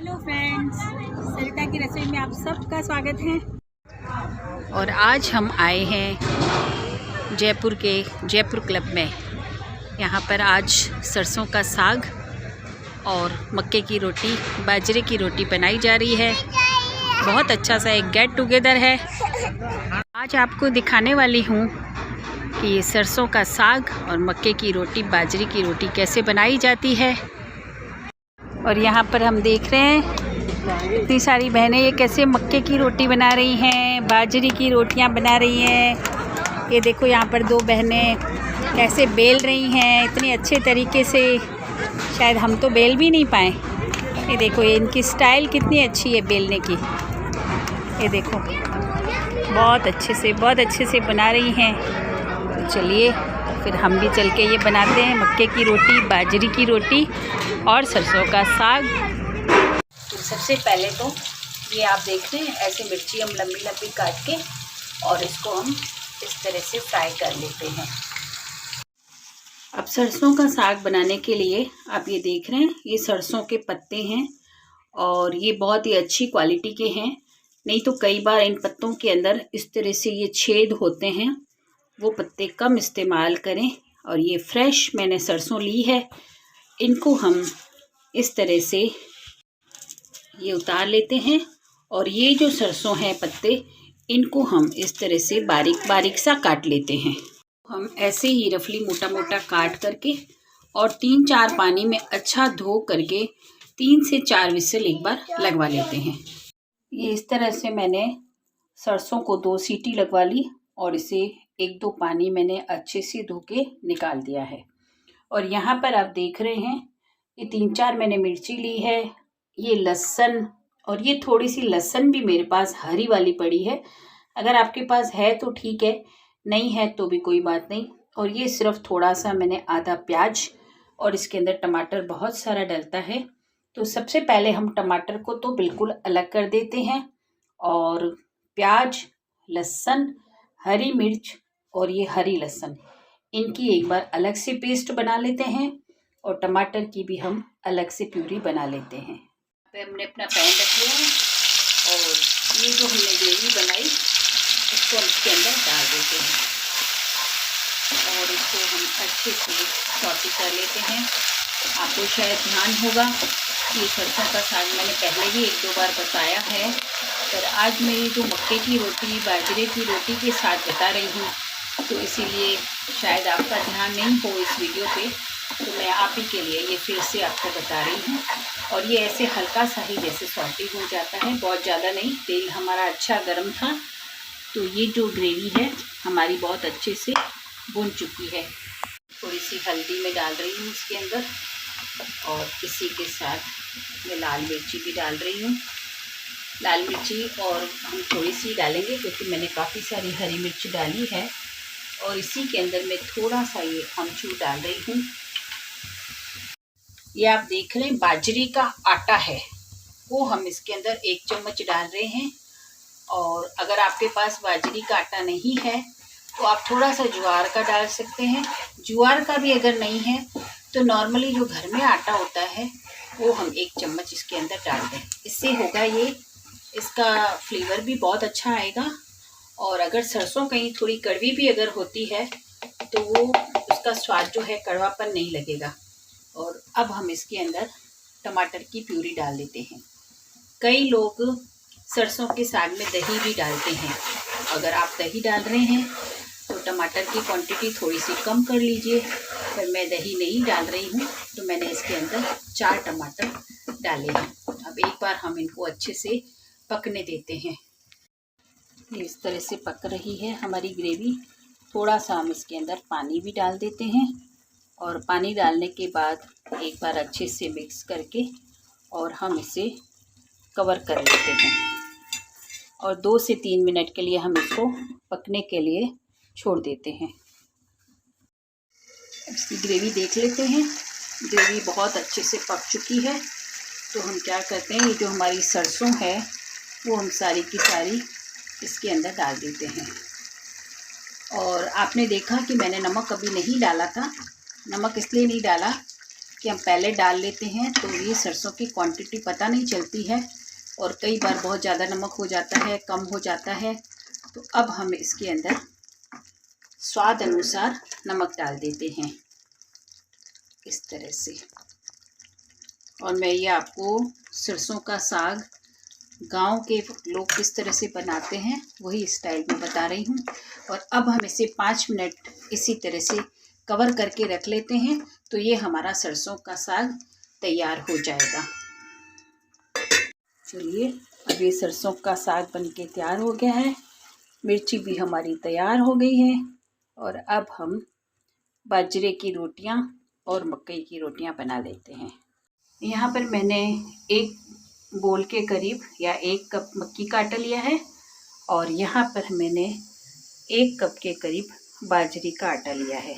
Hello friends, सरिता की रसोई में आप सबका स्वागत है। और आज हम आए हैं जयपुर क्लब में। यहाँ पर आज सरसों का साग और मक्के की रोटी, बाजरे की रोटी बनाई जा रही है। बहुत अच्छा सा एक गेट टुगेदर है। आज आपको दिखाने वाली हूँ कि ये सरसों का साग और मक्के की रोटी, बाजरे की रोटी कैसे बनाई जाती है। और यहाँ पर हम देख रहे हैं इतनी सारी बहनें ये कैसे मक्के की रोटी बना रही हैं, बाजरे की रोटियां बना रही हैं। ये देखो यहाँ पर दो बहनें कैसे बेल रही हैं इतने अच्छे तरीके से, शायद हम तो बेल भी नहीं पाए। ये देखो ये इनकी स्टाइल कितनी अच्छी है बेलने की। ये देखो बहुत अच्छे से बना रही हैं। तो चलिए फिर हम भी चल के ये बनाते हैं मक्के की रोटी, बाजरे की रोटी और सरसों का साग। तो सबसे पहले तो ये आप देख रहे हैं ऐसे मिर्ची हम लंबी लंबी काट के और इसको हम इस तरह से फ्राई कर लेते हैं। अब सरसों का साग बनाने के लिए आप ये देख रहे हैं ये सरसों के पत्ते हैं और ये बहुत ही अच्छी क्वालिटी के हैं। नहीं तो कई बार इन पत्तों के अंदर इस तरह से ये छेद होते हैं, वो पत्ते कम इस्तेमाल करें। और ये फ्रेश मैंने सरसों ली है, इनको हम इस तरह से ये उतार लेते हैं। और ये जो सरसों हैं पत्ते, इनको हम इस तरह से बारीक बारीक सा काट लेते हैं। हम ऐसे ही रफली मोटा मोटा काट करके और 3-4 पानी में अच्छा धो करके 3 से 4 विसल एक बार लगवा लेते हैं। ये इस तरह से मैंने सरसों को 2 सीटी लगवा ली और इसे 1-2 पानी मैंने अच्छे से धो के निकाल दिया है। और यहाँ पर आप देख रहे हैं ये 3-4 मैंने मिर्ची ली है, ये लहसुन, और ये थोड़ी सी लहसुन भी मेरे पास हरी वाली पड़ी है। अगर आपके पास है तो ठीक है, नहीं है तो भी कोई बात नहीं। और ये सिर्फ थोड़ा सा मैंने आधा प्याज, और इसके अंदर टमाटर बहुत सारा डलता है। तो सबसे पहले हम टमाटर को तो बिल्कुल अलग कर देते हैं और प्याज, लहसुन, हरी मिर्च और ये हरी लहसुन, इनकी एक बार अलग से पेस्ट बना लेते हैं और टमाटर की भी हम अलग से प्यूरी बना लेते हैं। पे हमने अपना पैन रख लिया है और ये जो हमने ग्रेवी बनाई इसको हम इसके अंदर डाल देते हैं और इसको हम अच्छे से सौटे कर लेते हैं। आपको शायद ध्यान होगा कि सरसों का साग मैंने पहले भी 1-2 बार बताया है, पर आज मैं ये जो मक्के की रोटी, बाजरे की रोटी के साथ बता रही हूँ, तो इसीलिए शायद आपका ध्यान नहीं हो इस वीडियो पे, तो मैं आप ही के लिए ये फिर से आपको बता रही हूँ। और ये ऐसे हल्का सा ही जैसे सौटे हो जाता है, बहुत ज़्यादा नहीं। तेल हमारा अच्छा गर्म था, तो ये जो ग्रेवी है हमारी बहुत अच्छे से भुन चुकी है। थोड़ी सी हल्दी मैं डाल रही हूँ इसके अंदर और इसी के साथ मैं लाल मिर्ची भी डाल रही हूँ। लाल मिर्ची और हम थोड़ी सी डालेंगे क्योंकि मैंने काफ़ी सारी हरी मिर्ची डाली है। और इसी के अंदर मैं थोड़ा सा ये अमचूर डाल रही हूँ। ये आप देख रहे हैं बाजरे का आटा है, वो हम इसके अंदर 1 चम्मच डाल रहे हैं। और अगर आपके पास बाजरे का आटा नहीं है तो आप थोड़ा सा ज्वार का डाल सकते हैं। ज्वार का भी अगर नहीं है तो नॉर्मली जो घर में आटा होता है वो हम 1 चम्मच इसके अंदर डाल दें। इससे होगा ये, इसका फ्लेवर भी बहुत अच्छा आएगा। और अगर सरसों कहीं थोड़ी कड़वी भी अगर होती है तो वो उसका स्वाद जो है कड़वापन नहीं लगेगा। और अब हम इसके अंदर टमाटर की प्यूरी डाल देते हैं। कई लोग सरसों के साग में दही भी डालते हैं। अगर आप दही डाल रहे हैं तो टमाटर की क्वांटिटी थोड़ी सी कम कर लीजिए, पर मैं दही नहीं डाल रही हूँ तो मैंने इसके अंदर 4 टमाटर डाले हैं। अब एक बार हम इनको अच्छे से पकने देते हैं। इस तरह से पक रही है हमारी ग्रेवी। थोड़ा सा हम इसके अंदर पानी भी डाल देते हैं और पानी डालने के बाद एक बार अच्छे से मिक्स करके और हम इसे कवर कर लेते हैं और 2 से 3 मिनट के लिए हम इसको पकने के लिए छोड़ देते हैं। इसकी ग्रेवी देख लेते हैं। ग्रेवी बहुत अच्छे से पक चुकी है, तो हम क्या करते हैं, ये जो हमारी सरसों है वो हम सारी की सारी इसके अंदर डाल देते हैं। और आपने देखा कि मैंने नमक अभी नहीं डाला था। नमक इसलिए नहीं डाला कि हम पहले डाल लेते हैं तो ये सरसों की क्वांटिटी पता नहीं चलती है और कई बार बहुत ज़्यादा नमक हो जाता है, कम हो जाता है। तो अब हम इसके अंदर स्वाद अनुसार नमक डाल देते हैं इस तरह से। और मैं ये आपको सरसों का साग गांव के लोग किस तरह से बनाते हैं वही स्टाइल में बता रही हूँ। और अब हम इसे 5 मिनट इसी तरह से कवर करके रख लेते हैं तो ये हमारा सरसों का साग तैयार हो जाएगा। चलिए, अब ये सरसों का साग बनके तैयार हो गया है। मिर्ची भी हमारी तैयार हो गई है। और अब हम बाजरे की रोटियां और मकई की रोटियां बना लेते हैं। यहाँ पर मैंने 1 बोल के करीब या 1 कप मक्की का आटा लिया है और यहाँ पर मैंने 1 कप के करीब बाजरे का आटा लिया है।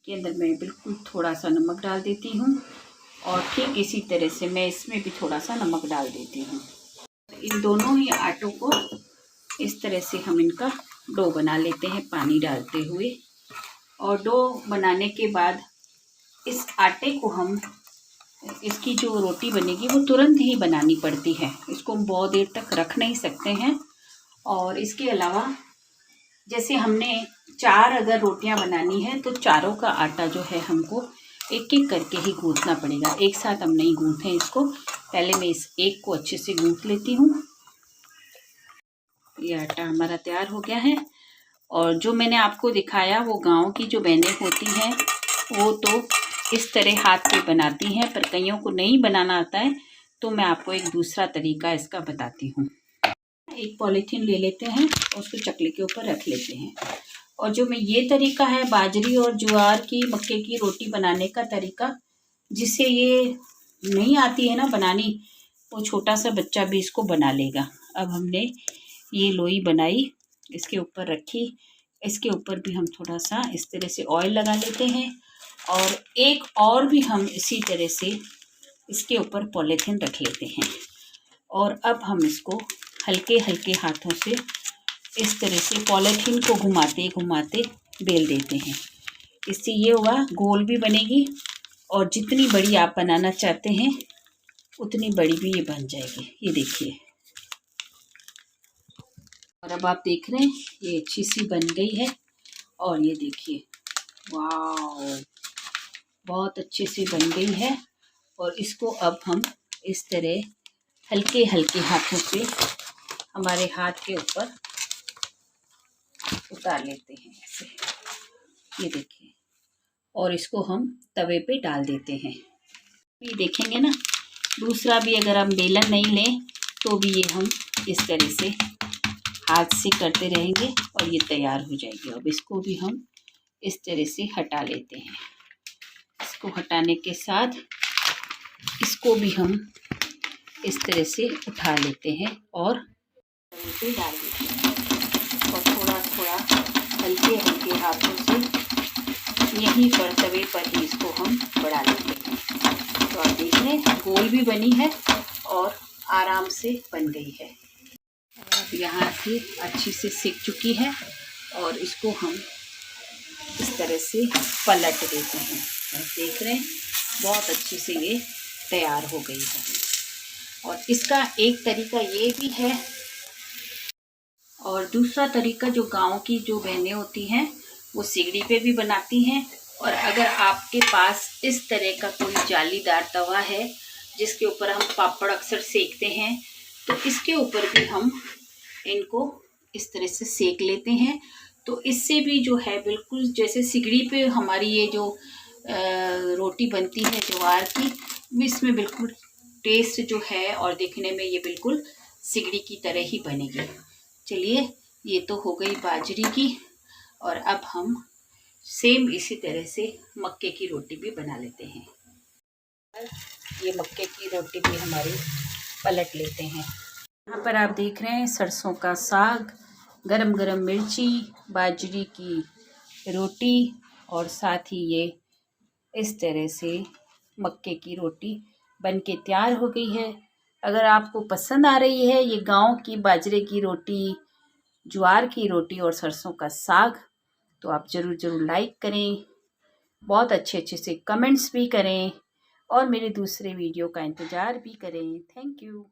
के अंदर मैं बिल्कुल थोड़ा सा नमक डाल देती हूँ और ठीक इसी तरह से मैं इसमें भी थोड़ा सा नमक डाल देती हूँ। इन दोनों ही आटों को इस तरह से हम इनका डो बना लेते हैं पानी डालते हुए। और डो बनाने के बाद इस आटे को हम, इसकी जो रोटी बनेगी वो तुरंत ही बनानी पड़ती है, इसको हम बहुत देर तक रख नहीं सकते हैं। और इसके अलावा जैसे हमने 4 अगर रोटियां बनानी है तो चारों का आटा जो है हमको एक एक करके ही गूंथना पड़ेगा, एक साथ हम नहीं गूंथें इसको। पहले मैं इस एक को अच्छे से गूंथ लेती हूँ। ये आटा हमारा तैयार हो गया है। और जो मैंने आपको दिखाया वो गांव की जो बहनें होती हैं वो तो इस तरह हाथ से बनाती हैं, पर कईयों को नहीं बनाना आता है तो मैं आपको एक दूसरा तरीका इसका बताती हूँ। एक पॉलीथीन ले लेते हैं और उसको चकले के ऊपर रख लेते हैं। और जो मैं ये तरीका है बाजरी और ज्वार की मक्के की रोटी बनाने का तरीका, जिसे ये नहीं आती है ना बनानी, वो छोटा सा बच्चा भी इसको बना लेगा। अब हमने ये लोई बनाई, इसके ऊपर रखी, इसके ऊपर भी हम थोड़ा सा इस तरह से ऑयल लगा लेते हैं और एक और भी हम इसी तरह से इसके ऊपर पॉलीथीन रख लेते हैं। और अब हम इसको हल्के हल्के हाथों से इस तरह से पॉलीथीन को घुमाते घुमाते बेल देते हैं। इससे ये होगा गोल भी बनेगी और जितनी बड़ी आप बनाना चाहते हैं उतनी बड़ी भी ये बन जाएगी। ये देखिए, और अब आप देख रहे हैं ये अच्छी सी बन गई है। और ये देखिए, वाह, बहुत अच्छे से बन गई है। और इसको अब हम इस तरह हल्के हल्के हाथों से हमारे हाथ के ऊपर उतार लेते हैं ऐसे, ये देखिए। और इसको हम तवे पे डाल देते हैं। ये देखेंगे ना, दूसरा भी अगर हम बेलन नहीं लें तो भी ये हम इस तरह से हाथ से करते रहेंगे और ये तैयार हो जाएगी। अब इसको भी हम इस तरह से हटा लेते हैं। इसको हटाने के साथ इसको भी हम इस तरह से उठा लेते हैं और तवे पे डाल देते हैं। और थोड़ा थोड़ा हल्के हल्के हाथों से यहीं पर तवे पर ही इसको हम बढ़ा लेते हैं। तो आप देख रहे हैं गोल भी बनी है और आराम से बन गई है। अब यहाँ से अच्छी से सिक चुकी है और इसको हम इस तरह से पलट देते हैं। आप देख रहे हैं बहुत अच्छी से ये तैयार हो गई है। और इसका एक तरीका ये भी है, और दूसरा तरीका जो गांव की जो बहनें होती हैं वो सिगड़ी पे भी बनाती हैं। और अगर आपके पास इस तरह का कोई जालीदार तवा है जिसके ऊपर हम पापड़ अक्सर सेकते हैं, तो इसके ऊपर भी हम इनको इस तरह से सेक लेते हैं। तो इससे भी जो है बिल्कुल जैसे सिगड़ी पे हमारी ये जो रोटी बनती है ज्वार की, इसमें बिल्कुल टेस्ट जो है और देखने में ये बिल्कुल सिगड़ी की तरह ही बनेगी। चलिए, ये तो हो गई बाजरी की। और अब हम सेम इसी तरह से मक्के की रोटी भी बना लेते हैं। ये मक्के की रोटी भी हमारी पलट लेते हैं। यहाँ पर आप देख रहे हैं सरसों का साग, गरम गरम मिर्ची, बाजरी की रोटी और साथ ही ये इस तरह से मक्के की रोटी बनके तैयार हो गई है। अगर आपको पसंद आ रही है ये गांव की बाजरे की रोटी, ज्वार की रोटी और सरसों का साग, तो आप ज़रूर लाइक करें, बहुत अच्छे अच्छे से कमेंट्स भी करें और मेरे दूसरे वीडियो का इंतज़ार भी करें। Thank you.